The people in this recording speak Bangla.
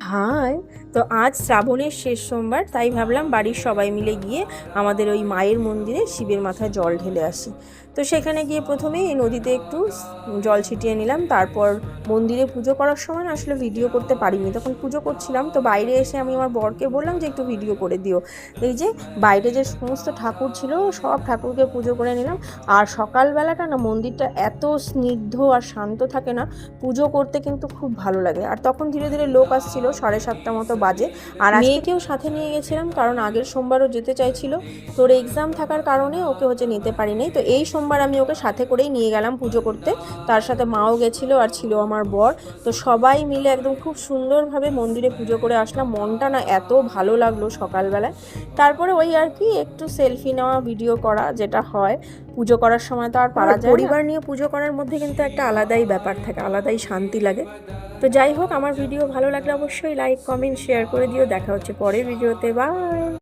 হাই, তো আজ শ্রাবণের শেষ সোমবার, তাই ভাবলাম বাড়ির সবাই মিলে গিয়ে আমাদের ওই মায়ের মন্দিরে শিবের মাথায় জল ঢেলে আসি। তো সেখানে গিয়ে প্রথমে এই নদীতে একটু জল ছিটিয়ে নিলাম। তারপর মন্দিরে পুজো করার সময় না আসলে ভিডিও করতে পারিনি, তখন পুজো করছিলাম। তো বাইরে এসে আমি আমার বরকে বললাম যে একটু ভিডিও করে দিও। এই যে বাইরে যে সমস্ত ঠাকুর ছিল সব ঠাকুরকে পুজো করে নিলাম। আর সকালবেলাটা না মন্দিরটা এত স্নিগ্ধ আর শান্ত থাকে না, পুজো করতে কিন্তু খুব ভালো লাগে। আর তখন ধীরে ধীরে লোক আসছিল, 7:30 মতো বাজে। আর মেয়েকেও সাথে নিয়ে গেছিলাম, কারণ আগের সোমবারও যেতে চাইছিল, তোর এক্সাম থাকার কারণে ওকে নিতে পারিনি। তো এই সোমবার আমি ওকে সাথে করেই নিয়ে গেলাম পুজো করতে। তার সাথে মাও গেছিলো আর ছিল আমার বর। তো সবাই মিলে একদম খুব সুন্দরভাবে মন্দিরে পুজো করে আসলাম। মনটা না এত ভালো লাগলো সকালবেলায়। তারপরে ওই আর কি একটু সেলফি নেওয়া, ভিডিও করা, যেটা হয় পুজো করার সময় তো আর পারা যায় না। পরিবার নিয়ে পুজো করার মধ্যে কিন্তু একটা আলাদাই ব্যাপার থাকে, আলাদাই শান্তি লাগে। তো যাই হোক, আমার ভিডিও ভালো লাগলে অবশ্যই লাইক, কমেন্ট, শেয়ার করে দিও। দেখা হচ্ছে পরের ভিডিওতে। বাই।